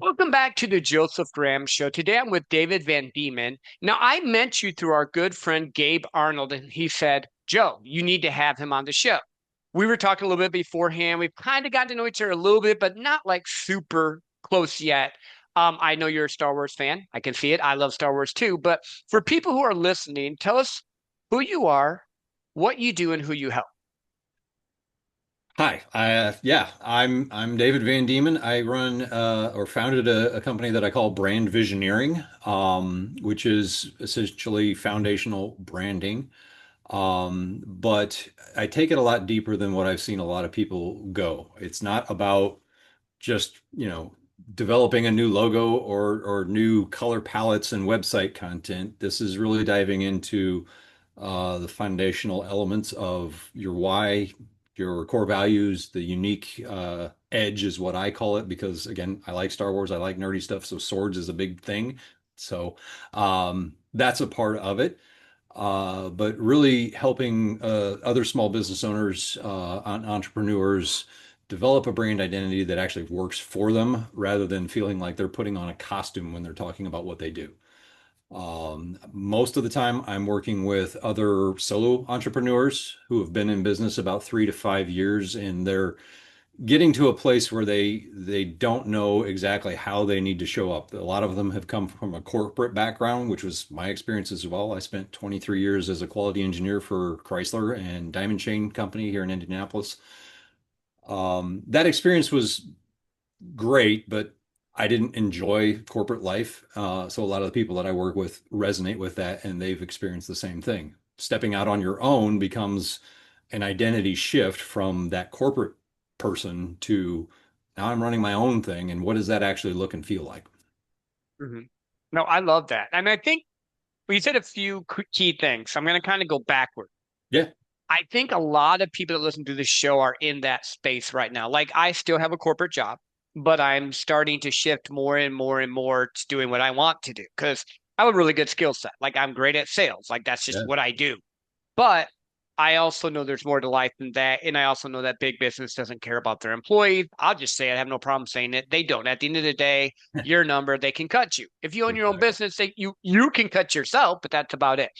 Welcome back to the Joseph Graham Show. Today I'm with David Van Deman. Now, I met you through our good friend Gabe Arnold, and he said, Joe, you need to have him on the show. We were talking a little bit beforehand. We've kind of gotten to know each other a little bit, but not like super close yet. I know you're a Star Wars fan. I can see it. I love Star Wars too. But for people who are listening, tell us who you are, what you do, and who you help. Hi, I'm David Van Deman. I run or founded a company that I call Brand Visioneering, which is essentially foundational branding. But I take it a lot deeper than what I've seen a lot of people go. It's not about just, developing a new logo or new color palettes and website content. This is really diving into the foundational elements of your why, your core values, the unique edge is what I call it because again, I like Star Wars, I like nerdy stuff, so swords is a big thing. So that's a part of it. But really helping other small business owners, entrepreneurs develop a brand identity that actually works for them rather than feeling like they're putting on a costume when they're talking about what they do. Most of the time, I'm working with other solo entrepreneurs who have been in business about 3 to 5 years, and they're getting to a place where they don't know exactly how they need to show up. A lot of them have come from a corporate background, which was my experience as well. I spent 23 years as a quality engineer for Chrysler and Diamond Chain Company here in Indianapolis. That experience was great, but I didn't enjoy corporate life. So a lot of the people that I work with resonate with that, and they've experienced the same thing. Stepping out on your own becomes an identity shift from that corporate person to now I'm running my own thing, and what does that actually look and feel like? Mhm. No, I love that. And I think we said a few key things. I'm going to kind of go backward. Yeah, I think a lot of people that listen to this show are in that space right now. Like I still have a corporate job, but I'm starting to shift more and more and more to doing what I want to do because I have a really good skill set. Like I'm great at sales. Like that's just yeah, what I do. But I also know there's more to life than that. And I also know that big business doesn't care about their employees. I'll just say I have no problem saying it. They don't. At the end of the day, your number, they can cut you. If you own your own exactly. business, you can cut yourself, but that's about it.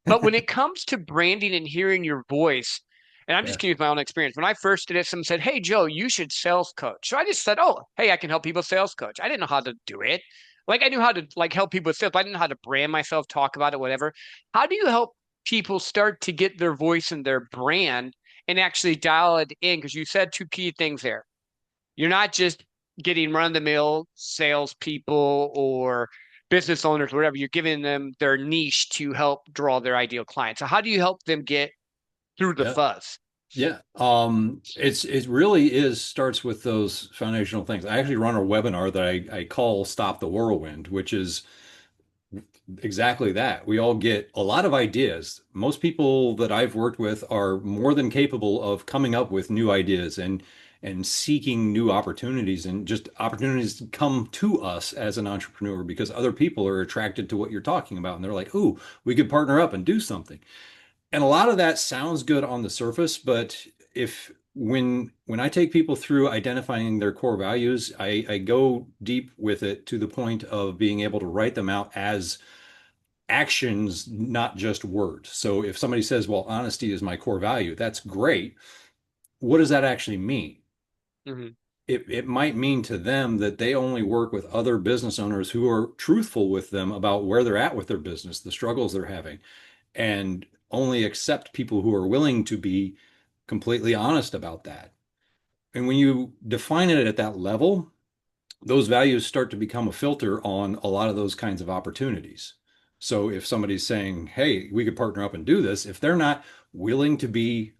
But when it comes to branding and hearing your voice, and I'm just Yeah, giving you my own experience. When I first did it, someone said, Hey, Joe, you should sales coach. So I just said, Oh, hey, I can help people sales coach. I didn't know how to do it. Like I knew how to like help people with sales, but I didn't know how to brand myself, talk about it, whatever. How do you help people start to get their voice and their brand and actually dial it in? Because you said two key things there. You're not just getting run of the mill salespeople or business owners, whatever. You're giving them their niche to help draw their ideal client. So how do you help them get through the yeah. fuzz? Yeah, it really is starts with those foundational things. I actually run a webinar that I call Stop the Whirlwind, which is exactly that. We all get a lot of ideas. Most people that I've worked with are more than capable of coming up with new ideas and seeking new opportunities and just opportunities to come to us as an entrepreneur because other people are attracted to what you're talking about and they're like, "Ooh, we could partner up and do something." And a lot of that sounds good on the surface, but if when I take people through identifying their core values, I go deep with it to the point of being able to write them out as actions, not just words. So if somebody says, well, honesty is my core value, that's great. What does that actually mean? Hmm. It might mean to them that they only work with other business owners who are truthful with them about where they're at with their business, the struggles they're having, and only accept people who are willing to be completely honest about that. And when you define it at that level, those values start to become a filter on a lot of those kinds of opportunities. So if somebody's saying, hey, we could partner up and do this, if they're not willing to be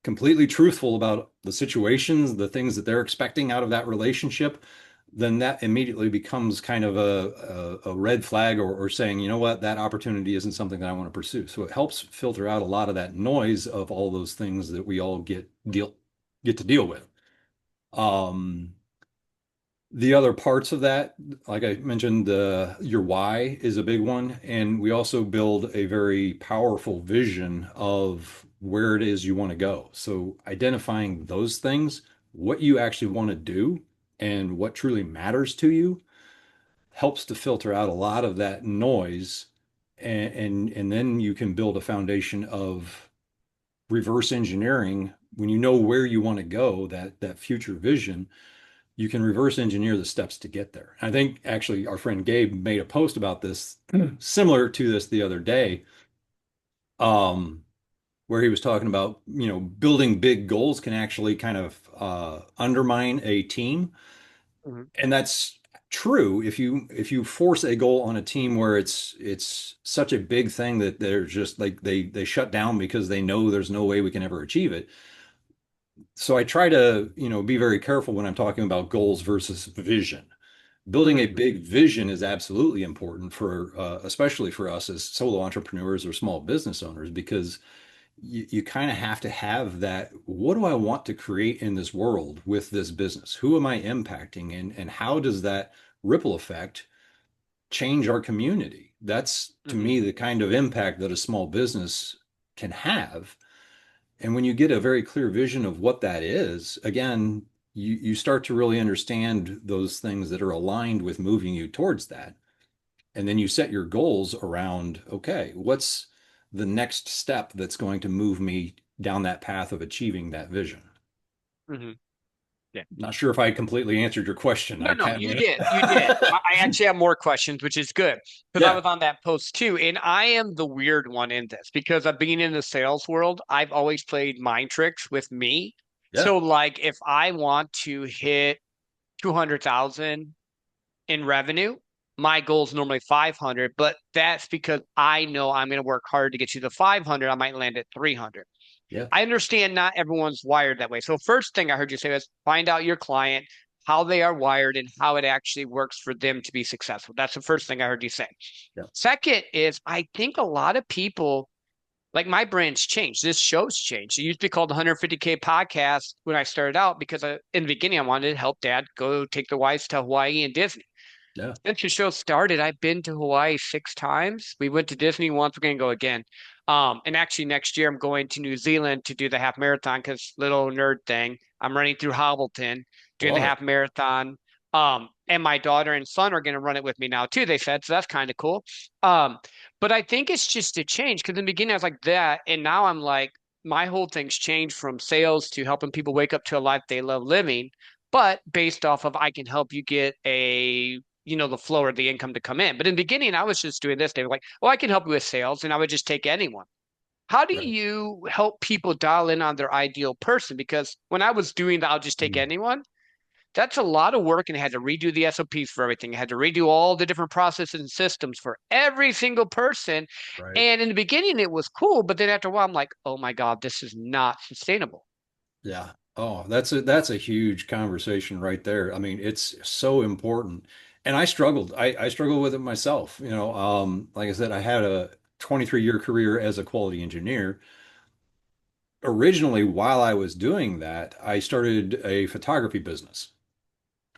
completely truthful about the situations, the things that they're expecting out of that relationship, then that immediately becomes kind of a red flag or saying, you know what, that opportunity isn't something that I want to pursue. So it helps filter out a lot of that noise of all those things that we all get to deal with. Um, the other parts of that, like I mentioned, your why is a big one. And we also build a very powerful vision of where it is you want to go. So identifying those things, what you actually want to do, and what truly matters to you helps to filter out a lot of that noise. And then you can build a foundation of reverse engineering when you know where you want to go, that future vision. You can reverse engineer the steps to get there. I think actually our friend Gabe made a post about this similar to this the other day, um, where he was talking about, building big goals can actually kind of undermine a team. Mhm. And that's true if you force a goal on a team where it's such a big thing that they're just like they shut down because they know there's no way we can ever achieve it. So I try to, be very careful when I'm talking about goals versus vision. Building a Mhm. big vision is absolutely important for, especially for us as solo entrepreneurs or small business owners, because you kind of have to have that. What do I want to create in this world with this business? Who am I impacting, and how does that ripple effect change our community? That's to Mhm. me the kind of impact that a small business can have. And when you get a very clear vision of what that is, again, you start to really understand those things that are aligned with moving you towards that. And then you set your goals around, okay, what's the next step that's going to move me down that path of achieving that vision? Mhm. Yeah. Not sure if I completely answered your question. No, I no, kind you of did. You did. I actually have more questions, which is good because I yeah, was on that post too. And I am the weird one in this because of being in the sales world, I've always played mind tricks with me. yeah, So, like, if I want to hit 200,000 in revenue, my goal is normally 500, but that's because I know I'm going to work hard to get you the 500. I might land at 300. yeah, I understand not everyone's wired that way. So first thing I heard you say was find out your client, how they are wired, and how it actually works for them to be successful. That's the first thing I heard you say. yeah, Second is I think a lot of people like my brand's changed. This show's changed. It used to be called the 150K podcast when I started out because in the beginning I wanted to help dad go take the wives to Hawaii and Disney. yeah. Since the show started, I've been to Hawaii 6 times. We went to Disney once. We're gonna go again. And actually next year I'm going to New Zealand to do the half marathon because little nerd thing. I'm running through Hobbleton, doing the Love it. half marathon. And my daughter and son are gonna run it with me now too, they said. So that's kind of cool. Um, but I think it's just a change because in the beginning I was like that, and now I'm like, my whole thing's changed from sales to helping people wake up to a life they love living, but based off of I can help you get the flow or the income to come in. But in the beginning, I was just doing this. They were like, oh, I can help you with sales. And I would just take anyone. How do Right. you help people dial in on their ideal person? Because when I was doing the I'll just take Mm. anyone, that's a lot of work and I had to redo the SOPs for everything. I had to redo all the different processes and systems for every single person. Right. And in the beginning, it was cool. But then after a while, I'm like, oh my God, this is not sustainable. Yeah. Oh, that's a huge conversation right there. I mean, it's so important. And I struggled. I struggled with it myself. Like I said, I had a 23-year career as a quality engineer. Originally, while I was doing that, I started a photography business.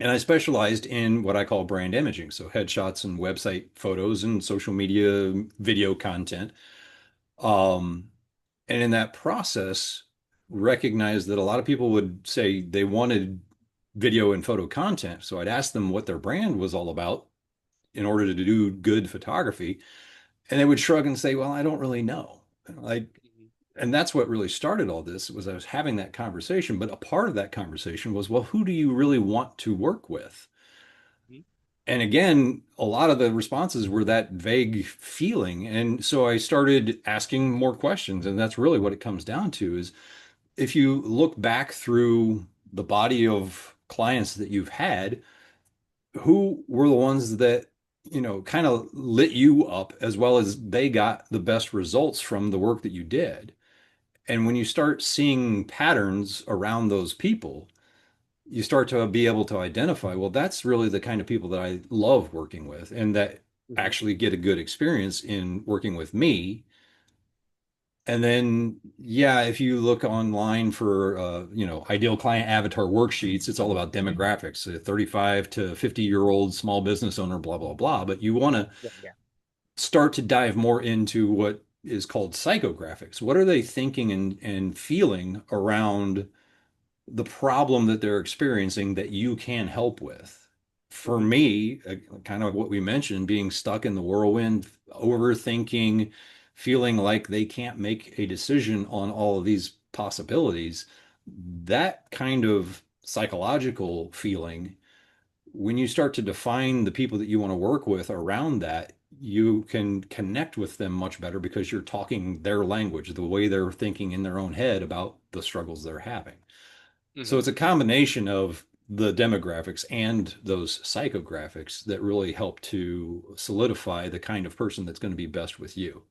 And I specialized in what I call brand imaging, so headshots and website photos and social media video content. Um, and in that process, recognized that a lot of people would say they wanted video and photo content. So I'd ask them what their brand was all about in order to do good photography. And they would shrug and say, well, I don't really know. And that's what really started all this was I was having that conversation. But a part of that conversation was, well, who do you really want to work with? Mhm. And again, a lot of the responses were that vague feeling. And so I started asking more questions. And that's really what it comes down to is if you look back through the body of clients that you've had, who were the ones that, kind of lit you up as well as they got the best results from the work that you did? And when you start seeing patterns around those people, you start to be able to identify, well, that's really the kind of people that I love working with and that Mhm. actually get a good experience in working with me. And then, yeah, if you look online for, ideal client avatar worksheets, it's all about demographics, a 35 to 50-year-old small business owner, blah, blah, blah. But you want to Yeah, yeah. start to dive more into what is called psychographics. What are they thinking and feeling around the problem that they're experiencing that you can help with. For Hmm. me, kind of what we mentioned, being stuck in the whirlwind, overthinking, feeling like they can't make a decision on all of these possibilities, that kind of psychological feeling, when you start to define the people that you want to work with around that, you can connect with them much better because you're talking their language, the way they're thinking in their own head about the struggles they're having. So Hmm. it's a combination of the demographics and those psychographics that really help to solidify the kind of person that's going to be best with you.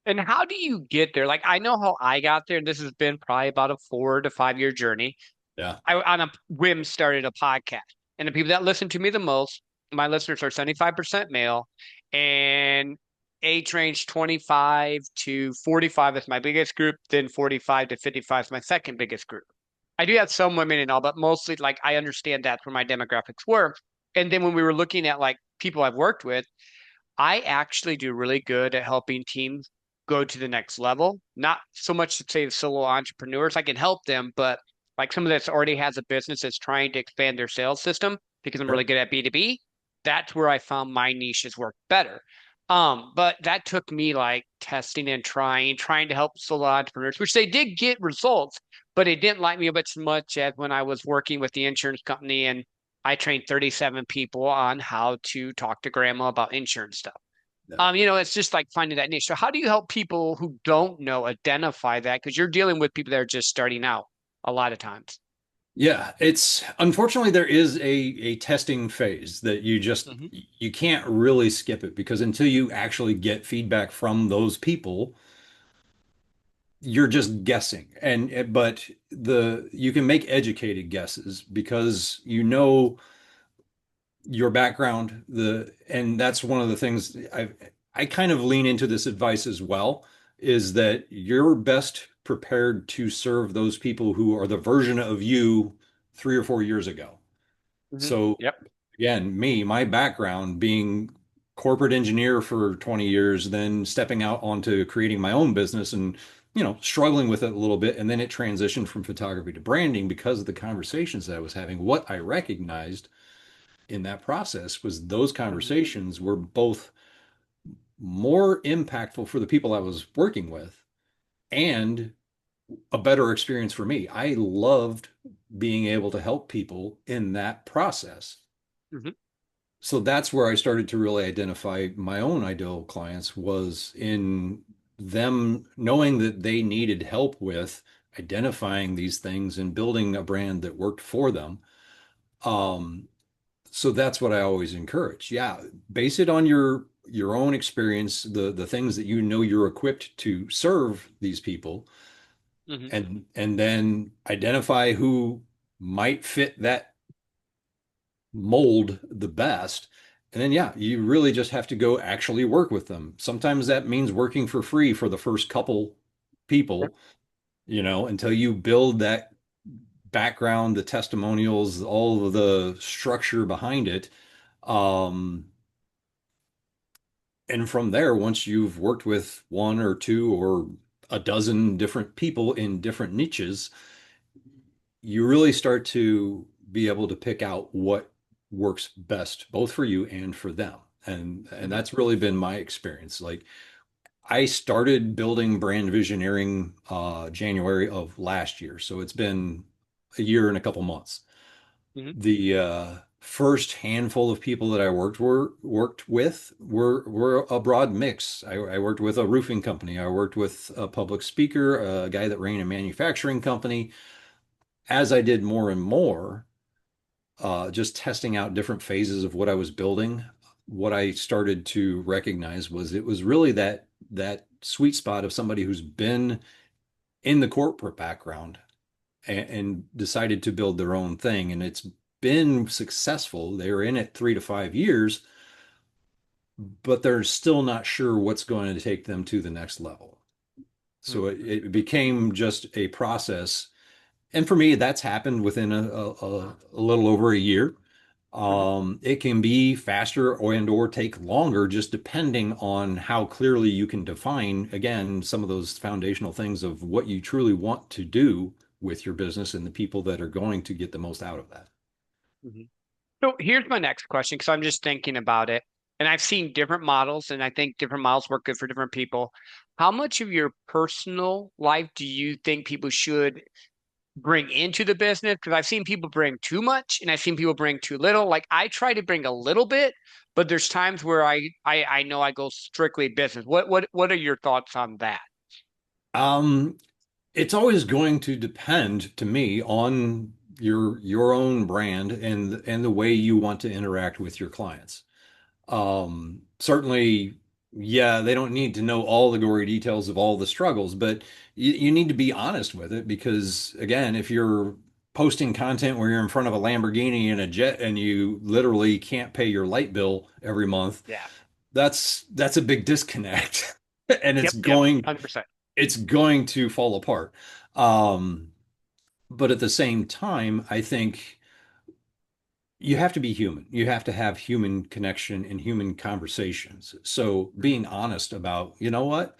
And how do you get there? Like, I know how I got there, and this has been probably about a 4 to 5 year journey. Yeah. I, on a whim, started a podcast, and the people that listen to me the most, my listeners are 75% male, and age range 25 to 45 is my biggest group, then 45 to 55 is my second biggest group. I do have some women and all, but mostly like I understand that's where my demographics were. And then when we were looking at like people I've worked with, I actually do really good at helping teams go to the next level. Not so much to say solo entrepreneurs, I can help them, but like someone that's already has a business that's trying to expand their sales system because I'm really Sure. good at B2B, that's where I found my niches work better. But that took me like testing and trying to help solo entrepreneurs, which they did get results, but it didn't light me up as much as when I was working with the insurance company and I trained 37 people on how to talk to grandma about insurance stuff. Yeah. It's just like finding that niche. So how do you help people who don't know identify that? Because you're dealing with people that are just starting out a lot of times. Yeah, it's unfortunately there is a testing phase that Hmm. you can't really skip it because until you actually get feedback from those people, you're just guessing. But the you can make educated guesses because you know your background, the and that's one of the things I kind of lean into this advice as well, is that you're best prepared to serve those people who are the version of you 3 or 4 years ago. Hmm. So Yep. again, my background being corporate engineer for 20 years, then stepping out onto creating my own business and struggling with it a little bit, and then it transitioned from photography to branding because of the conversations that I was having. What I recognized in that process was those Hmm. conversations were both more impactful for the people I was working with and a better experience for me. I loved being able to help people in that process. Hmm. So that's where I started to really identify my own ideal clients was in them knowing that they needed help with identifying these things and building a brand that worked for them. Um, so that's what I always encourage. Yeah, base it on your own experience, the things that you know you're equipped to serve these people, Hmm. and then identify who might fit that mold the best. And then yeah, you really just have to go actually work with them. Sometimes that means working for free for the first couple Yep. people, until you build that background, the testimonials, all of the structure behind it. Um, And from there, once you've worked with one or two or a dozen different people in different niches, you really start to be able to pick out what works best, both for you and for them. And Hmm. that's really been my experience. Like I started building brand visioneering January of last year. So it's been a year and a couple months. Hmm. The first handful of people that I worked with were a broad mix. I worked with a roofing company. I worked with a public speaker, a guy that ran a manufacturing company. As I did more and more, just testing out different phases of what I was building, what I started to recognize was it was really that sweet spot of somebody who's been in the corporate background and decided to build their own thing. And it's been successful. They were in it 3 to 5 years, but they're still not sure what's going to take them to the next level. So it became just a process. And for me, that's happened within a little over a year. Hmm. It can be faster or take longer, just depending on how clearly you can define, again, some of those foundational things of what you truly want to do with your business and the people that are going to get the most out of that. Mhm. So here's my next question, because I'm just thinking about it. And I've seen different models, and I think different models work good for different people. How much of your personal life do you think people should bring into the business? Because I've seen people bring too much, and I've seen people bring too little. Like I try to bring a little bit, but there's times where I know I go strictly business. What are your thoughts on that? Um, it's always going to depend to me on your own brand and the way you want to interact with your clients. Certainly, yeah, they don't need to know all the gory details of all the struggles, but you need to be honest with it because, again, if you're posting content where you're in front of a Lamborghini and a jet and you literally can't pay your light bill every month, Yeah. that's a big disconnect, and Yep. 100%. it's going to fall apart. Um, but at the same time, I think you have to be human. You have to have human connection and human conversations. So being honest about, you know what,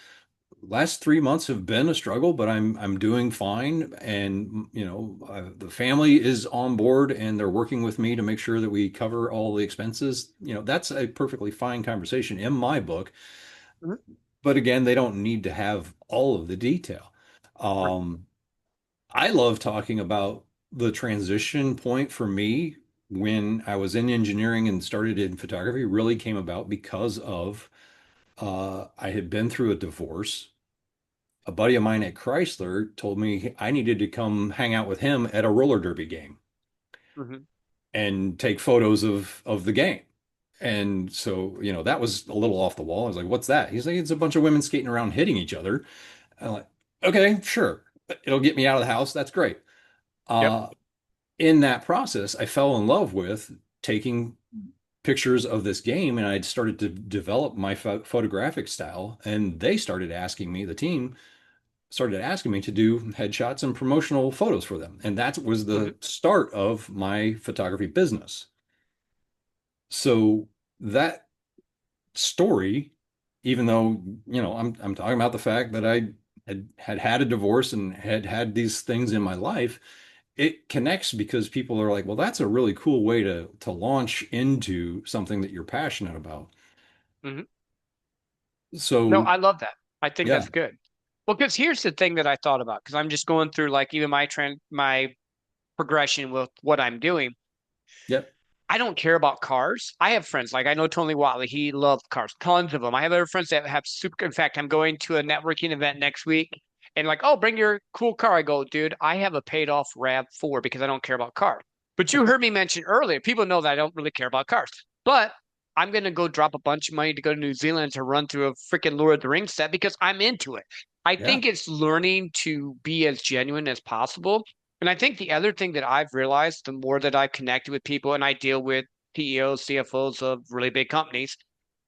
last 3 months have been a struggle, but I'm doing fine, and the family is on board and they're working with me to make sure that we cover all the expenses. That's a perfectly fine conversation in my book. Mhm. But again, they don't need to have all of the detail. Right. Um, I love talking about the transition point for me when I was in engineering and started in photography really came about because of I had been through a divorce. A buddy of mine at Chrysler told me I needed to come hang out with him at a roller derby game Hmm. and take photos of the game. And so, that was a little off the wall. I was like, "What's that?" He's like, "It's a bunch of women skating around hitting each other." I'm like, "Okay, sure. It'll get me out of the house. That's great." Yep. Uh, in that process, I fell in love with taking pictures of this game and I'd started to develop my photographic style. And they started asking me, the team started asking me to do headshots and promotional photos for them. And that was Hmm. the start of my photography business. So that story, even though, I'm talking about the fact that I had a divorce and had these things in my life, it connects because people are like, well, that's a really cool way to launch into something that you're passionate about. Hmm. No, So I love that. I think yeah, that's good. Well, because here's the thing that I thought about, because I'm just going through like even my progression with what I'm doing. yep, I don't care about cars. I have friends like I know Tony Watley. He loves cars, tons of them. I have other friends that have super. In fact, I'm going to a networking event next week, and like, oh, bring your cool car. I go, dude, I have a paid off RAV4 because I don't care about cars. But you heard me mention earlier, people know that I don't really care about cars. But I'm gonna go drop a bunch of money to go to New Zealand to run through a freaking Lord of the Rings set because I'm into it. I yeah, think it's learning to be as genuine as possible. And I think the other thing that I've realized the more that I've connected with people and I deal with CEOs, CFOs of really big companies,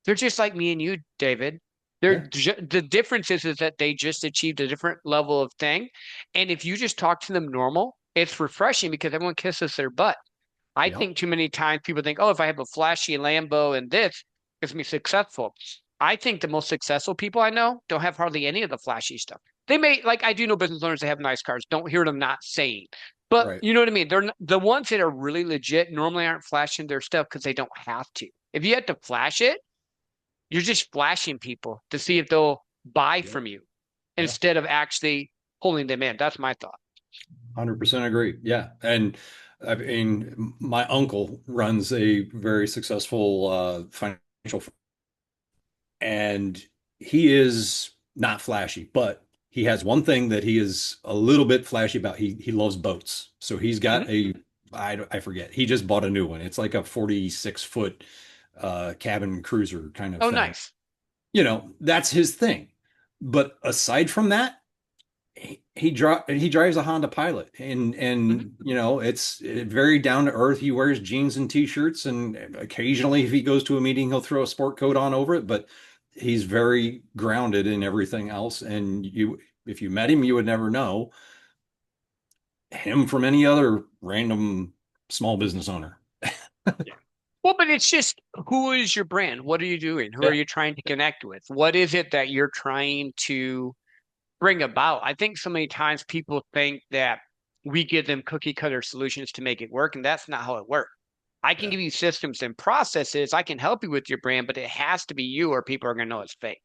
they're just like me and you, David. yeah, The difference is that they just achieved a different level of thing. And if you just talk to them normal, it's refreshing because everyone kisses their butt. I yeah, think too many times people think, oh, if I have a flashy Lambo and this, it's gonna be successful. I think the most successful people I know don't have hardly any of the flashy stuff. They may, like, I do know business owners that have nice cars. Don't hear them not saying, but right, you know what I mean? The ones that are really legit normally aren't flashing their stuff because they don't have to. If you have to flash it, you're just flashing people to see if they'll buy yep, from you yeah, instead of actually pulling them in. That's my thought. 100% agree. Yeah, and I mean, my uncle runs a very successful financial firm, and he is not flashy, but he has one thing that he is a little bit flashy about. He loves boats. So he's Mhm. got I forget. He just bought a new one. It's like a 46-foot cabin cruiser kind of Oh, thing. nice. That's his thing. But aside from that, he drives a Honda Pilot, and Mhm. it's very down to earth. He wears jeans and t-shirts, and occasionally if he goes to a meeting, he'll throw a sport coat on over it, but he's very grounded in everything else. And if you met him, you would never know him from any other random small business owner. Yeah. Well, but it's just who is your brand? What are you doing? Who are Yeah. you trying to connect with? What is it that you're trying to bring about? I think so many times people think that. we give them cookie cutter solutions to make it work. And that's not how it works. I can Yeah. give you systems and processes. I can help you with your brand, but it has to be you or people are going to know it's fake.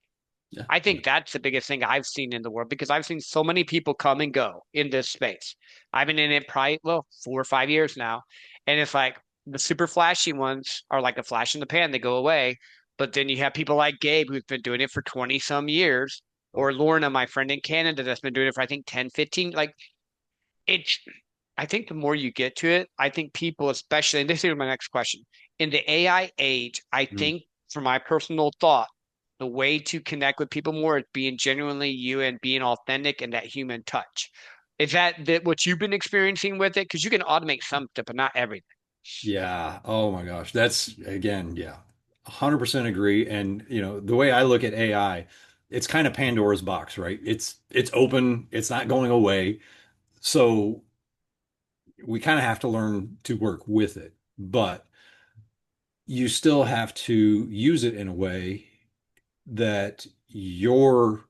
Yeah. I think that's the biggest thing I've seen in the world because I've seen so many people come and go in this space. I've been in it probably, well, 4 or 5 years now. And it's like the super flashy ones are like a flash in the pan, they go away. But then you have people like Gabe who's been doing it for 20 some years, Oh, or Lorna, my friend in Canada, that's been doing it for I think 10, 15. Like it's, I think the more you get to it, I think people, especially, and this is my next question, in the AI age, I mm. think for my personal thought, the way to connect with people more is being genuinely you and being authentic and that human touch. Is that what you've been experiencing with it? Because you can automate some stuff, but not everything. Yeah. Oh my gosh. That's again, yeah. 100% agree. And the way I look at AI, it's kind of Pandora's box, right? It's open, it's not going away. So we kind of have to learn to work with it. But you still have to use it in a way that your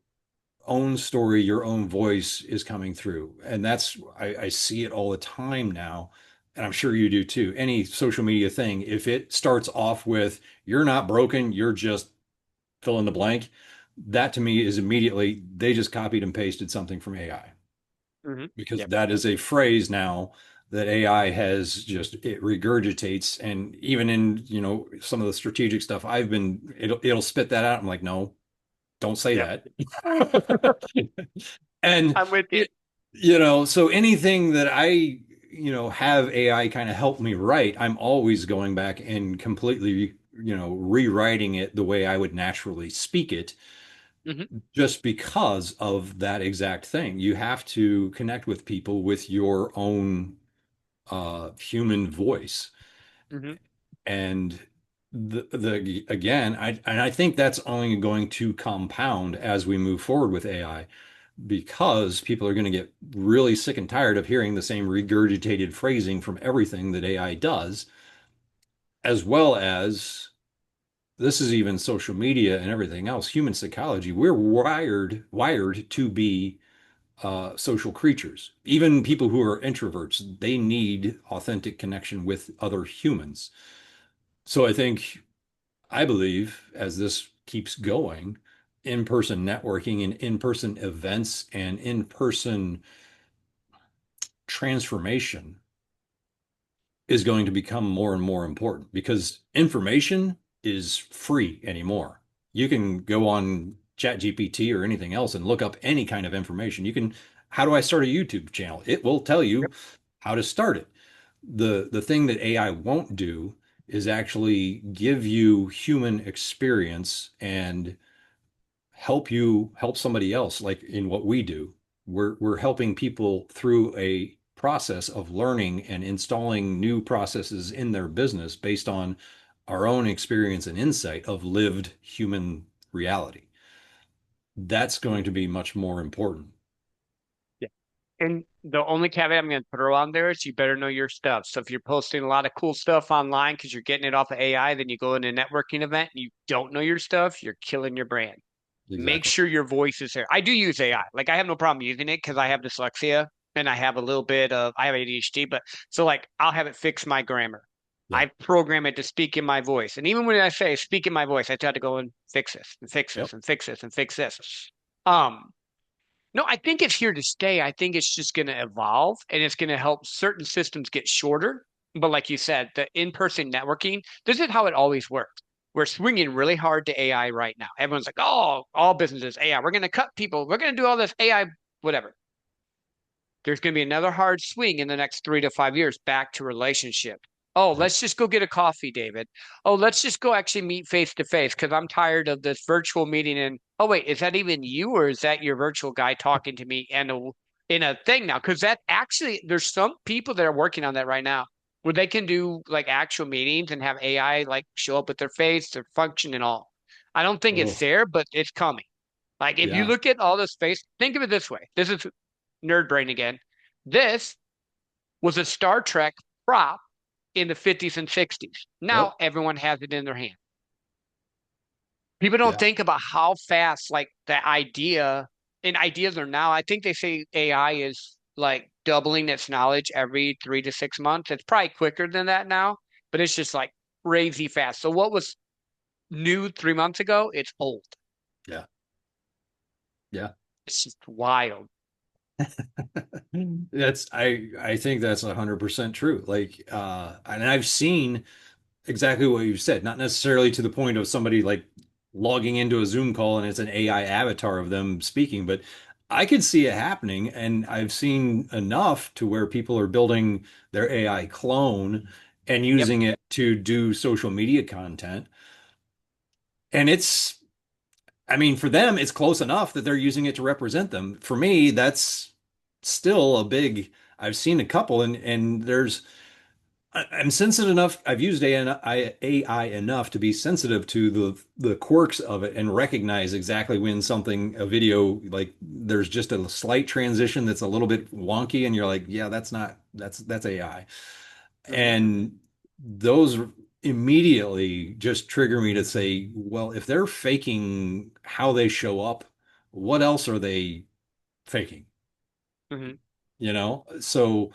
own story, your own voice is coming through. And I see it all the time now. And I'm sure you do too. Any social media thing, if it starts off with, you're not broken, you're just fill in the blank, that to me is immediately, they just copied and pasted something from AI because Yep. that is a phrase now that AI has just, it regurgitates. And even in, some of the strategic stuff it'll spit that out. I'm like, no, don't say Yep. that. And I'm with you. so anything that have AI kind of help me write, I'm always going back and completely, rewriting it the way I would naturally speak it, Hmm. just because of that exact thing. You have to connect with people with your own human voice. Hmm. And the again, I think that's only going to compound as we move forward with AI, because people are going to get really sick and tired of hearing the same regurgitated phrasing from everything that AI does, as well as this is even social media and everything else, human psychology. We're wired to be social creatures. Even people who are introverts, they need authentic connection with other humans. So I believe as this keeps going, in-person networking and in-person events and in-person transformation is going to become more and more important because information is free anymore. You can go on ChatGPT or anything else and look up any kind of information. How do I start a YouTube channel? It will tell you Yep. how to start it. The thing that AI won't do is actually give you human experience and help somebody else, like in what we do. We're helping people through a process of learning and installing new processes in their business based on our own experience and insight of lived human reality. That's going to be much more important. Yeah. And the only caveat I'm going to throw on there is you better know your stuff. So if you're posting a lot of cool stuff online because you're getting it off of AI, then you go in a networking event and you don't know your stuff, you're killing your brand. Make Exactly. sure your voice is there. I do use AI. Like I have no problem using it because I have dyslexia and I have a little bit of I have ADHD, but so like I'll have it fix my grammar. Yeah. I program it to speak in my voice. And even when I say speak in my voice, I try to go and fix this and fix Yep. this and fix this and fix this. Um, no, I think it's here to stay. I think it's just going to evolve and it's going to help certain systems get shorter. But like you said, the in-person networking, this is how it always works. We're swinging really hard to AI right now. Everyone's like, oh, all businesses, AI. We're going to cut people. We're going to do all this AI, whatever. There's going to be another hard swing in the next 3 to 5 years back to relationship. Oh, Yep. let's just go get a coffee, David. Oh, let's just go actually meet face to face because I'm tired of this virtual meeting. And oh, wait, is that even you or is that your virtual guy talking to me and in a thing now? Because that actually, there's some people that are working on that right now where they can do like actual meetings and have AI like show up with their face, their function, and all. I don't think it's Oh, there, but it's coming. Like if you yeah. look at all this space, think of it this way. This is nerd brain again. This was a Star Trek prop in the 50s and 60s. Yep. Now everyone has it in their hand. People don't Yeah. think about how fast like the idea and ideas are now. I think they say AI is like doubling its knowledge every 3 to 6 months. It's probably quicker than that now, but it's just like crazy fast. So what was new 3 months ago, it's old. Yeah. Yeah. It's just wild. I think that's 100% true. Like and I've seen exactly what you said, not necessarily to the point of somebody like logging into a Zoom call and it's an AI avatar of them speaking, but I could see it happening. And I've seen enough to where people are building their AI clone and Yep. using it to do social media content. And I mean, for them, it's close enough that they're using it to represent them. For me, that's still a big, I've seen a couple and I'm sensitive enough. I've used AI enough to be sensitive to the quirks of it and recognize exactly when a video, like there's just a slight transition that's a little bit wonky, and you're like, yeah, that's AI. Hmm. And those immediately just trigger me to say, well, if they're faking how they show up, what else are they faking? Hmm. You know? So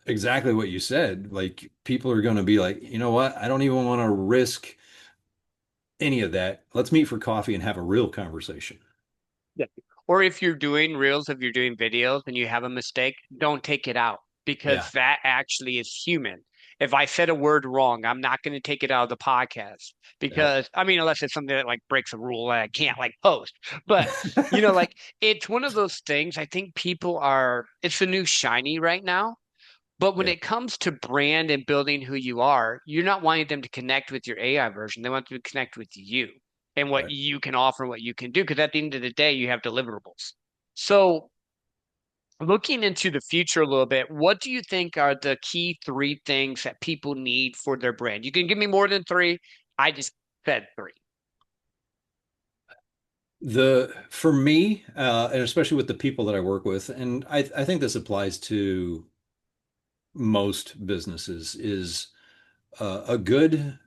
exactly what you said. Like people are going to be like, you know what? I don't even want to risk any of that. Let's meet for coffee and have a real conversation. Yeah. Or if you're doing reels, if you're doing videos and you have a mistake, don't take it out Yeah, because that actually is human. If I said a word wrong, I'm not going to take it out of the podcast yeah, because I mean, unless it's something that like breaks a rule that I can't like post. But like it's one of those things. I think people are, it's the new shiny right now. But when yeah, it comes to brand and building who you are, you're not wanting them to connect with your AI version. They want them to connect with you and what right. you can offer and what you can do. Because at the end of the day, you have deliverables. So, looking into the future a little bit, what do you think are the key three things that people need for their brand? You can give me more than three. I just said three. For me, and especially with the people that I work with, and I think this applies to most businesses, is a good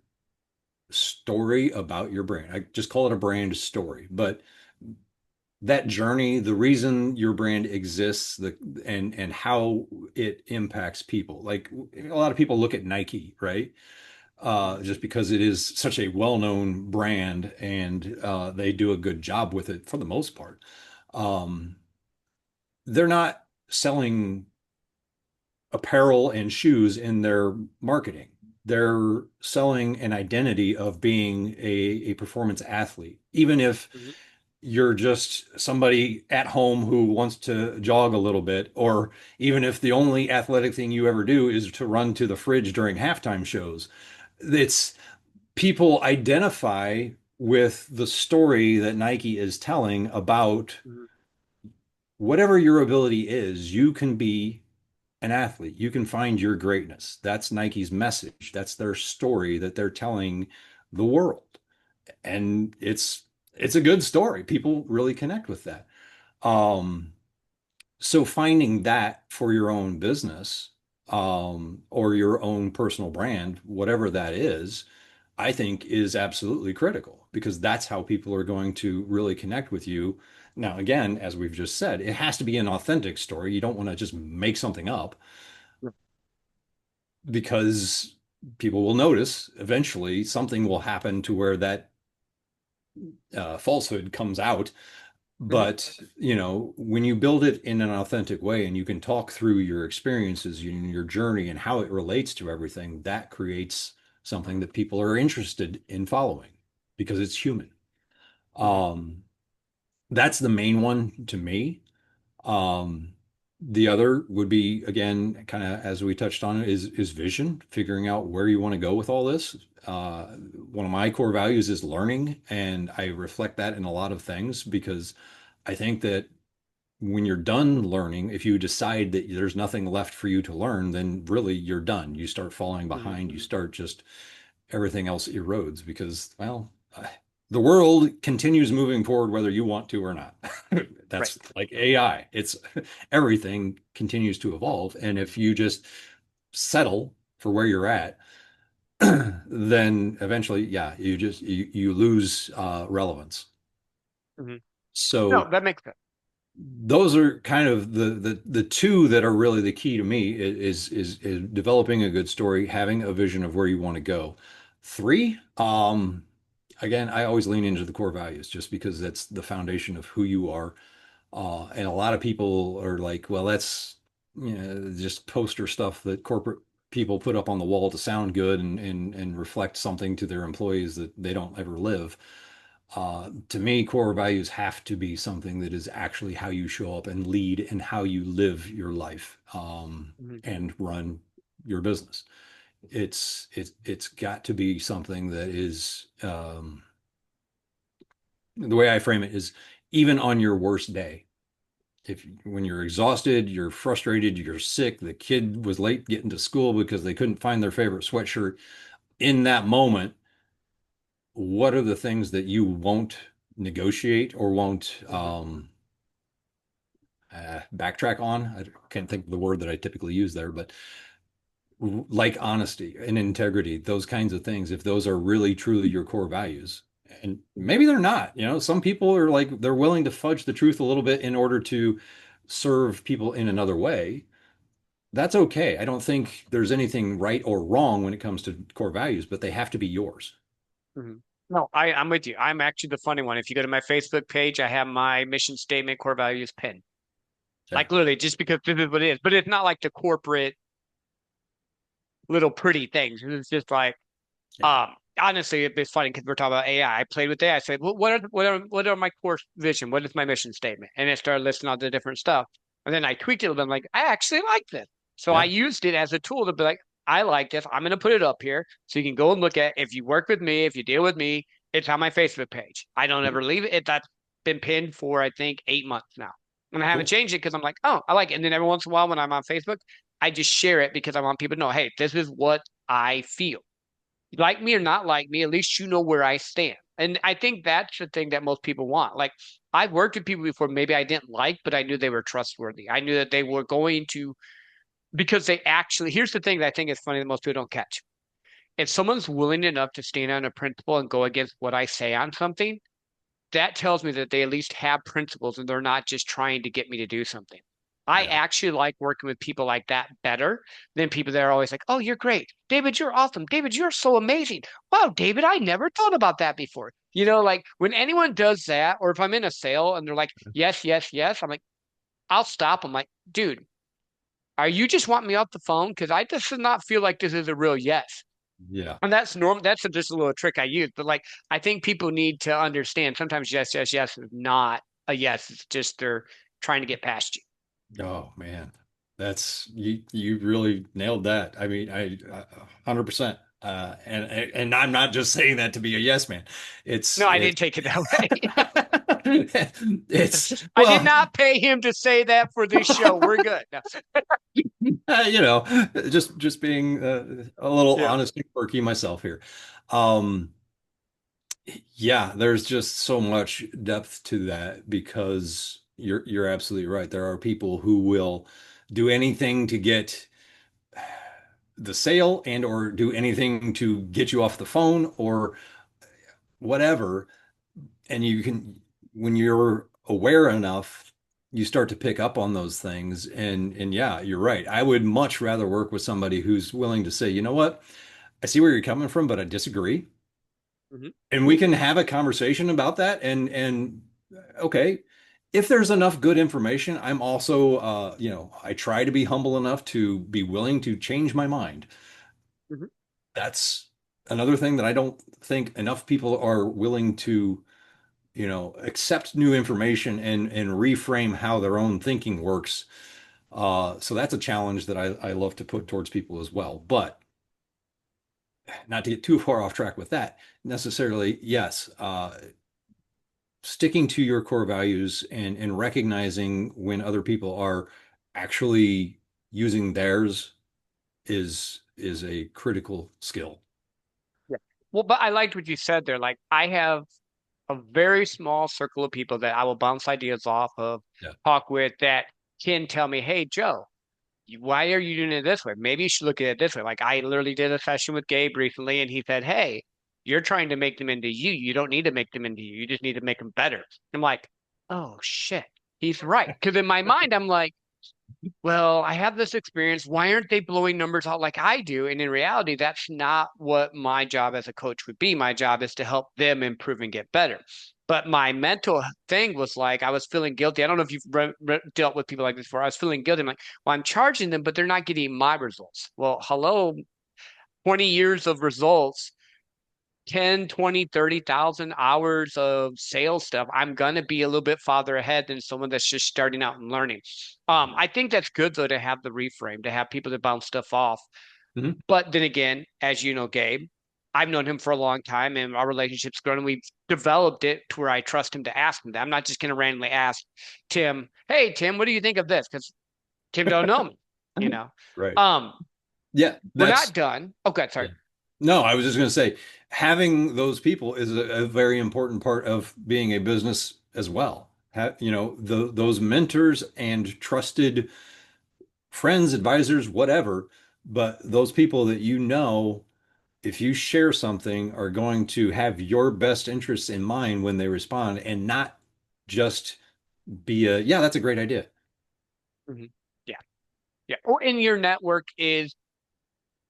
story about your brand. I just call it a brand story, but that journey, the reason your brand exists, and how it impacts people. Like a lot of people look at Nike, right? Just because it is such a well-known brand and they do a good job with it for the most part. Um, they're not selling apparel and shoes in their marketing. They're selling an identity of being a performance athlete, even if Mhm. you're just somebody at home who wants to jog a little bit, or even if the only athletic thing you ever do is to run to the fridge during halftime shows. It's people identify with the story that Nike is telling about Mhm. whatever your ability is, you can be an athlete. You can find your greatness. That's Nike's message. That's their story that they're telling the world. And it's a good story. People really connect with that. Um, so finding that for your own business, or your own personal brand, whatever that is, I think is absolutely critical because that's how people are going to really connect with you. Now, again, as we've just said, it has to be an authentic story. You don't want to just make something up because people will notice eventually something will happen to where that falsehood comes out. Mhm. But, when you build it in an authentic way and you can talk through your experiences, your journey and how it relates to everything, that creates something that people are interested in following because it's human. Mhm. Um, that's the main one to me. Um, the other would be, again, kind of as we touched on it, is vision, figuring out where you want to go with all this. One of my core values is learning, and I reflect that in a lot of things because I think that when you're done learning, if you decide that there's nothing left for you to learn, then really you're done. You start falling Mhm. behind. You start just everything else erodes because, well, the world continues moving forward whether you want to or not. Right. That's like AI. It's everything continues to evolve. And if you just settle for where you're at, then eventually, yeah, you lose relevance. Mhm. No, So that makes sense. those are kind of the two that are really the key to me is developing a good story, having a vision of where you want to go. Three, again, I always lean into the core values just because that's the foundation of who you are. And a lot of people are like, well, that's just poster stuff that corporate people put up on the wall to sound good and reflect something to their employees that they don't ever live. To me, core values have to be something that is actually how you show up and lead and how you live your life Mhm. and run your business. It's got to be something that is the way I frame it is even on your worst day. If when you're exhausted, you're frustrated, you're sick, the kid was late getting to school because they couldn't find their favorite sweatshirt. In that moment, what are the things that you won't negotiate or won't Mhm. backtrack on? I can't think of the word that I typically use there, but like honesty and integrity, those kinds of things, if those are really truly your core values, and Mhm. maybe they're not, some people are like they're willing to fudge the truth a little bit in order to serve people in another way. That's okay. I don't think there's anything right or wrong when it comes to core values, but they have to be yours. Mhm. No, I'm with you. I'm actually the funny one. If you go to my Facebook page, I have my mission statement, core values pinned. Yeah. Like literally, just because this is what it is. But it's not like the corporate little pretty things. It's just like, Yeah. honestly, it's funny because we're talking about AI. I played with AI. I said, well, what are my core vision? What is my mission statement? And it started listing all the different stuff. And then I tweaked it a little bit. I'm like, I actually like this. So I Yeah. used it as a tool to be like, I like this. I'm going to put it up here so you can go and look at it. If you work with me, if you deal with me, it's on my Facebook page. I don't Yep. ever leave it. That's been pinned for, I think, 8 months now. And I haven't Cool. changed it because I'm like, oh, I like it. And then every once in a while when I'm on Facebook, I just share it because I want people to know, hey, this is what I feel. Like me or not like me, at least you know where I stand. And I think that's the thing that most people want. Like I've worked with people before, maybe I didn't like, but I knew they were trustworthy. I knew that they were going to, because they actually, here's the thing that I think is funny that most people don't catch. If someone's willing enough to stand on a principle and go against what I say on something, that tells me that they at least have principles and they're not just trying to get me to do something. I Yeah. actually like working with people like that better than people that are always like, oh, you're great. David, you're awesome. David, you're so amazing. Wow, David, I never thought about that before. Like when anyone does that, or if I'm in a sale and they're like, yes, yes, yes, I'm like, I'll stop. I'm like, dude, are you just wanting me off the phone? Because I just does not feel like this is a real yes. Yeah. And that's normal. Just a little trick I use. But like, I think people need to understand sometimes yes, yes, yes is not a yes. It's just they're trying to get past you. Oh man, that's you really nailed that. I mean, 100%. And I'm not just saying that to be a yes man. No, I It's didn't take it that way. it's I did well, not pay him to say that for this show. We're good. No. you know, just being a little Yeah. honest and quirky myself here. Um, yeah, there's just so much depth to that because you're absolutely right. There are people who will do anything to get the sale and or do anything to get you off the phone or whatever. And you can, when you're aware enough, you start to pick up on those things. And yeah, you're right. I would much rather work with somebody who's willing to say, you know what, I see where you're coming from, but I disagree. Mhm. And we can have a conversation about that. And okay, if there's enough good information, I'm also I try to be humble enough to be willing to change my mind. Mhm. That's another thing that I don't think enough people are willing to, accept new information and reframe how their own thinking works. So that's a challenge that I love to put towards people as well. But not to get too far off track with that necessarily, yes, sticking to your core values and recognizing when other people are actually using theirs is a critical skill. Yeah. Well, but I liked what you said there. Like I have a very small circle of people that I will bounce ideas off of, Yeah. talk with that can tell me, hey, Joe, why are you doing it this way? Maybe you should look at it this way. Like I literally did a session with Gabe recently, and he said, "Hey, you're trying to make them into you. You don't need to make them into you. You just need to make them better." I'm like, "Oh shit." He's right. Because in my mind, I'm like, well, I have this experience. Why aren't they blowing numbers out like I do? And in reality, that's not what my job as a coach would be. My job is to help them improve and get better. But my mental thing was like, I was feeling guilty. I don't know if you've dealt with people like this before. I was feeling guilty. I'm like, well, I'm charging them, but they're not getting my results. Well, hello, 20 years of results, 10, 20, 30,000 hours of sales stuff, I'm going to be a little bit farther ahead than someone that's just starting out and learning. I think that's good though to have the reframe, to have people to bounce stuff off. Mhm. But then again, as you know, Gabe, I've known him for a long time and our relationship's grown and we've developed it to where I trust him to ask him that. I'm not just going to randomly ask Tim, hey, Tim, what do you think of this? Because Tim don't know me, you know. Right. Um, Yeah, we're not that's done. Okay, sorry. yeah. No, I was just going to say having those people is a very important part of being a business as well. Those mentors and trusted friends, advisors, whatever, but those people that if you share something, are going to have your best interests in mind when they respond and not just be yeah, that's a great idea. Mhm. Yeah, yeah. Or in your network is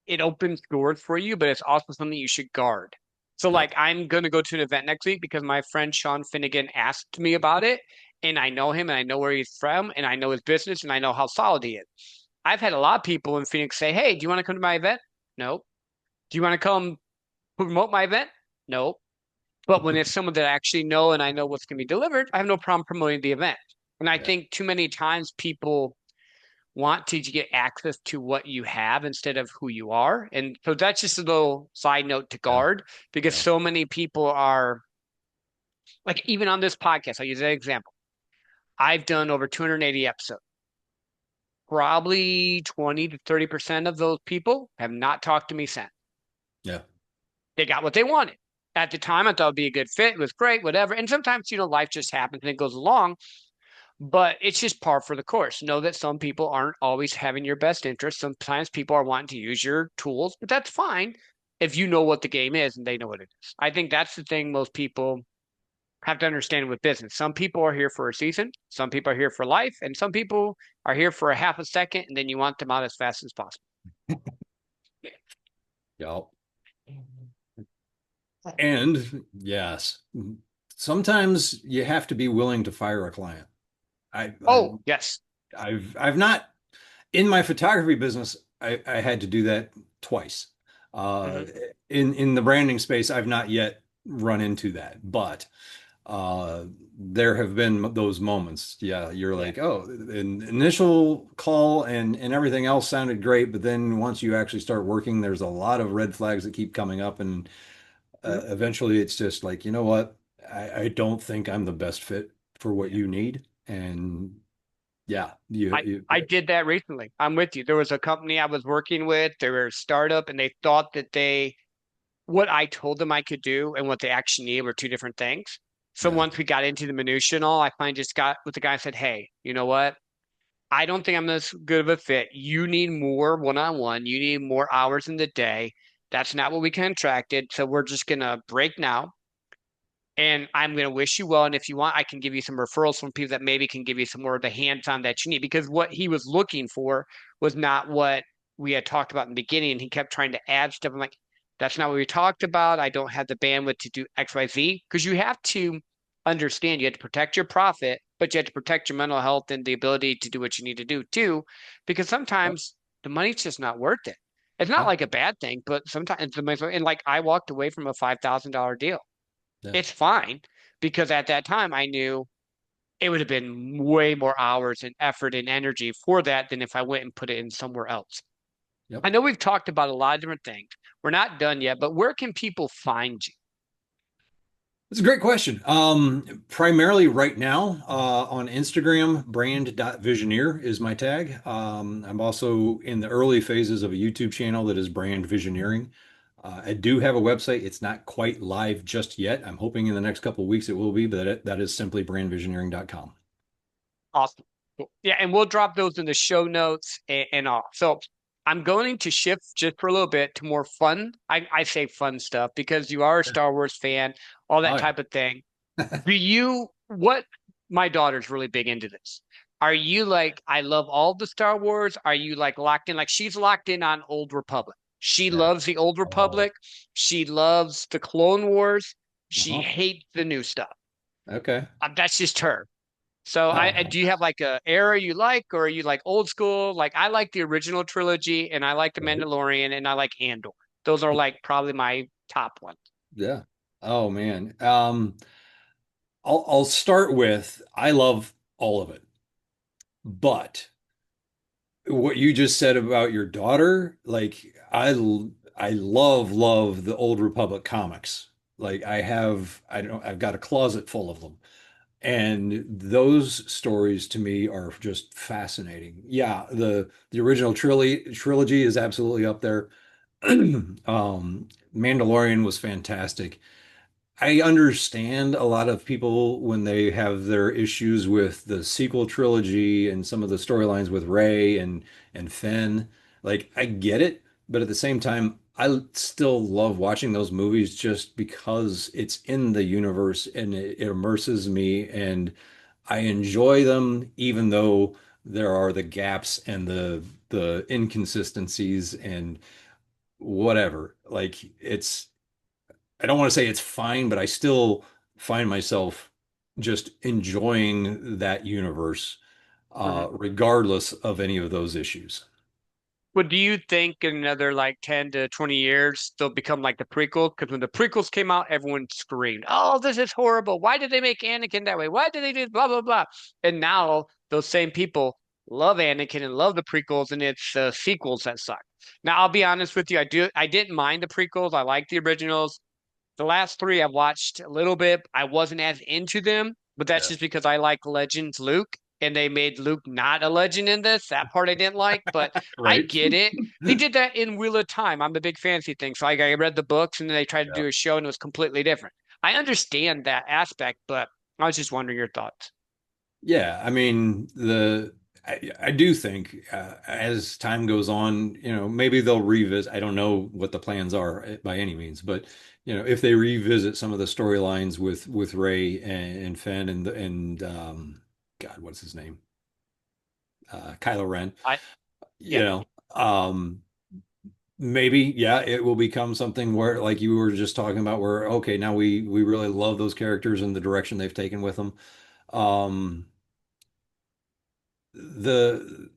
it opens doors for you, but it's also something you should guard. So, Yep. like, I'm going to go to an event next week because my friend Sean Finnegan asked me about it, and I know him, and I know where he's from, and I know his business, and I know how solid he is. I've had a lot of people in Phoenix say, "Hey, do you want to come to my event?" No. Do you want to come promote my event? No. But when it's someone that I actually know and I know what's going to be delivered, I have no problem promoting the event. And I Yeah. think too many times people want to get access to what you have instead of who you are. And so that's just a little side note to Yeah. guard because Yeah. so many people are like, even on this podcast, I'll use that example. I've done over 280 episodes. Probably 20 to 30% of those people have not talked to me since. Yeah. They got what they wanted. At the time, I thought it'd be a good fit. It was great, whatever. And sometimes, life just happens and it goes along. But it's just par for the course. Know that some people aren't always having your best interest. Sometimes people are wanting to use your tools, but that's fine if you know what the game is and they know what it is. I think that's the thing most people have to understand with business. Some people are here for a season, some people are here for life, and some people are here for a half a second and then you want them out as fast as possible. Yeah. And yes, sometimes you have to be willing to fire a client. I, I Oh, yes. I've not in my photography business, I had to do that twice. Uh, Hmm. in the branding space, I've not yet run into that, but there have been those moments. Yeah, you're Yeah. like, oh, an initial call and everything else sounded great, but then once you actually start working, there's a lot of red flags that keep coming up, and Mhm. eventually it's just like, you know what? I don't think I'm the best fit for what Yeah. you need, and yeah, I did that recently. I'm with you. There was a company I was working with, they were a startup and they thought that what I told them I could do and what they actually needed were two different things. So yeah. once we got into the minutia and all, I finally just got with the guy and said, hey, you know what? I don't think I'm this good of a fit. You need more one-on-one. You need more hours in the day. That's not what we contracted. So we're just gonna break now. And I'm going to wish you well. And if you want, I can give you some referrals from people that maybe can give you some more of the hands-on that you need. Because what he was looking for was not what we had talked about in the beginning. And he kept trying to add stuff. I'm like, that's not what we talked about. I don't have the bandwidth to do XYZ. Because you have to understand you have to protect your profit, but you have to protect your mental health and the ability to do what you need to do too. Because Yep. sometimes the money's just not worth it. It's not Yeah. like a bad thing, but sometimes the money's, and like I walked away from a $5,000 deal. Yeah. It's fine because at that time I knew it would have been way more hours and effort and energy for that than if I went and put it in somewhere else. Yep. I know we've talked about a lot of different things. We're not done yet, but where can people find you? It's a great question. Primarily right now, on Instagram, brand.visioneer is my tag. I'm also in the early phases of a YouTube channel that is Brand Visioneering. I do have a website. It's not quite live just yet. I'm hoping in the next couple of weeks it will be, but that is simply brandvisioneering.com. Awesome. Cool. Yeah, and we'll drop those in the show notes and all. So I'm going to shift just for a little bit to more fun. I say fun stuff because you are a Star Wars fan, all Oh that yeah. type of thing. Do you what? my daughter's really big into this. Are you like, I love all the Star Wars? Are you like locked in? Like she's locked in on Old Republic. She Yeah. loves the Old Oh, Republic. She loves the Clone Wars. She uh-huh. hates the new stuff. Okay. That's just her. So Uh, do you have like a era you like, or are you like old school? Like I like the original trilogy, and I like the right. Mandalorian, and I like Andor. Those are like probably my top ones. Yeah. Oh man. I'll start with I love all of it, but what you just said about your daughter, like I love the Old Republic comics. Like I don't I've got a closet full of them. And those stories to me are just fascinating. Yeah, the original trilogy is absolutely up there. Mandalorian was fantastic. I understand a lot of people when they have their issues with the sequel trilogy and some of the storylines with Rey and Finn. Like I get it, but at the same time, I still love watching those movies just because it's in the universe and it immerses me and I enjoy them even though there are the gaps and the inconsistencies and whatever. Like it's I don't want to say it's fine, but I still find myself just enjoying that universe, Mhm. regardless of any of those issues. But do you think in another like 10 to 20 years they'll become like the prequel? Because when the prequels came out, everyone screamed, "Oh, this is horrible. Why did they make Anakin that way? Why did they do blah blah blah?" And now those same people love Anakin and love the prequels, and it's the sequels that suck. Now, I'll be honest with you, I didn't mind the prequels. I like the originals. The last three I've watched a little bit. I wasn't as into them, but that's Yeah. just because I like Legends Luke, and they made Luke not a legend in this. That part I didn't like, but I Right? get it. They did that in Wheel of Time. I'm the big fancy thing. So I read the books, and then they tried to Yeah. do a show, and it was completely different. I understand that aspect, but I was just wondering your thoughts. Yeah, I mean I do think as time goes on, maybe they'll revisit. I don't know what the plans are by any means, but if they revisit some of the storylines with Ray and Finn and God, what's his name? Kylo Ren. I You Yeah. know, um, maybe yeah, it will become something where, like you were just talking about, where okay, now we really love those characters and the direction they've taken with them. Um, the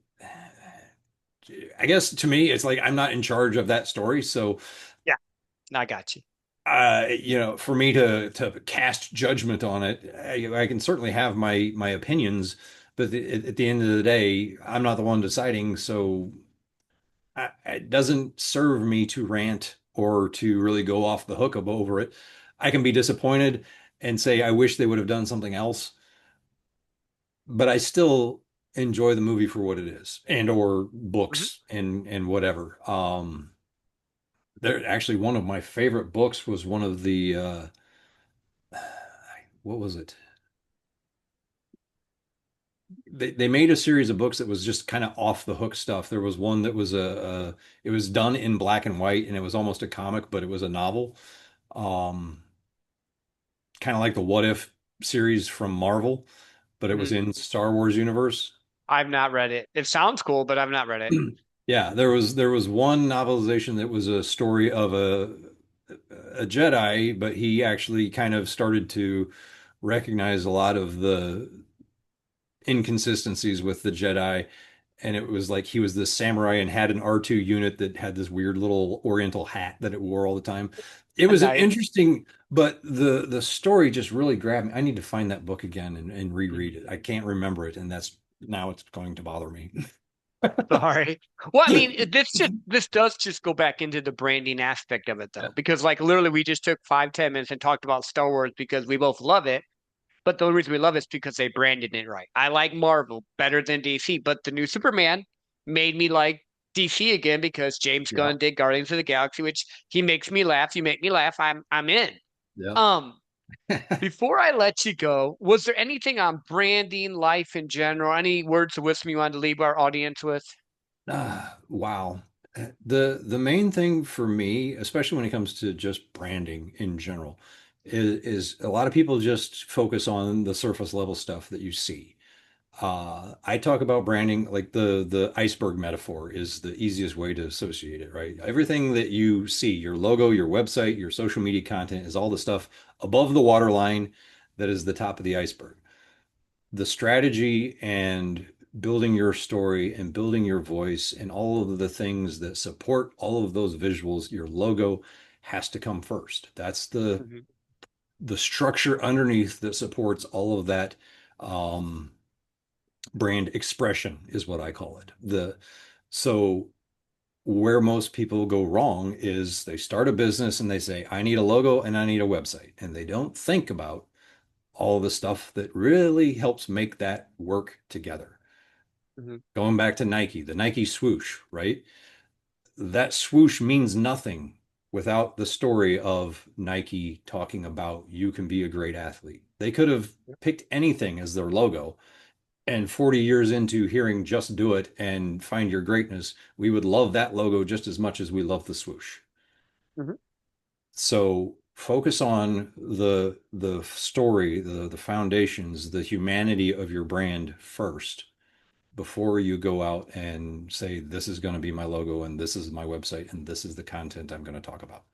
I guess to me, it's like I'm not in charge of that story, so Yeah, I got you. for me to cast judgment on it, I can certainly have my opinions, but at the end of the day, I'm not the one deciding, so it doesn't serve me to rant or to really go off the hook over it. I can be disappointed and say I wish they would have done something else, but I still enjoy the movie for what it is and or Mhm. books and whatever. There actually one of my favorite books was one of the what was it? They made a series of books that was just kind of off the hook stuff. There was one that was it was done in black and white and it was almost a comic, but it was a novel. Um, Kind of like the What If series from Marvel, but it was Mhm. in Star Wars universe. I've not read it. It sounds cool, but I've not read it. Yeah, there was one novelization that was a story of a Jedi, but he actually kind of started to recognize a lot of the inconsistencies with the Jedi. And it was like he was this samurai and had an R2 unit that had this weird little oriental hat that it wore all the time. It was an Nice. interesting, but the story just really grabbed me. I need to find that book again and reread it. I can't remember it, and that's now it's going to bother me. Sorry. Well, I mean, this does just go back into the branding aspect of it Yeah, though, because like literally we just took 5, 10 minutes and talked about Star Wars because we both love it. But the only reason we love it is because they branded it right. I like Marvel better than DC, but the new Superman made me like DC again because James yeah, Gunn did Guardians of the Galaxy, which he makes me laugh. You make me laugh. I'm in. yeah. Um, Before I let you go, was there anything on branding, life in general, any words of wisdom you wanted to leave our audience with? Wow. The main thing for me, especially when it comes to just branding in general, is a lot of people just focus on the surface level stuff that you see. I talk about branding like the iceberg metaphor is the easiest way to associate it, right? Everything that you see, your logo, your website, your social media content is all the stuff above the waterline that is the top of the iceberg. The strategy and building your story and building your voice and all of the things that support all of those visuals, your logo has to come first. That's Mhm. the structure underneath that supports all of that brand expression is what I call it. The so where most people go wrong is they start a business and they say, I need a logo and I need a website. And they don't think about all the stuff that really helps make that work together. Mhm. Going back to Nike, the Nike swoosh, right? That swoosh means nothing without the story of Nike talking about you can be a great athlete. They could have picked anything as their logo. And 40 years into hearing Just Do It and Find Your Greatness, we would love that logo just as much as we love the swoosh. Mhm. So focus on the story, the foundations, the humanity of your brand first before you go out and say, this is going to be my logo and this is my website and this is the content I'm going to talk about.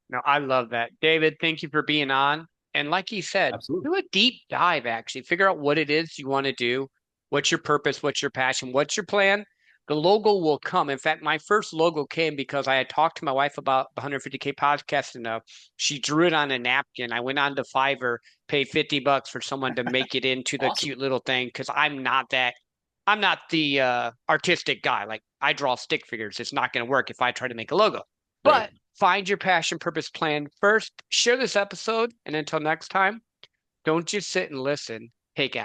No, I love that. David, thank you for being on. And like you said, Absolutely. do a deep dive actually. Figure out what it is you want to do. What's your purpose? What's your passion? What's your plan? The logo will come. In fact, my first logo came because I had talked to my wife about the 150K podcast and she drew it on a napkin. I went on to Fiverr, paid $50 for someone to make it into the Awesome. cute little thing because I'm not the artistic guy. Like I draw stick figures. It's not going to work if I try to make a logo. Right. But find your passion purpose plan first. Share this episode. And until next time, don't just sit and listen, take action.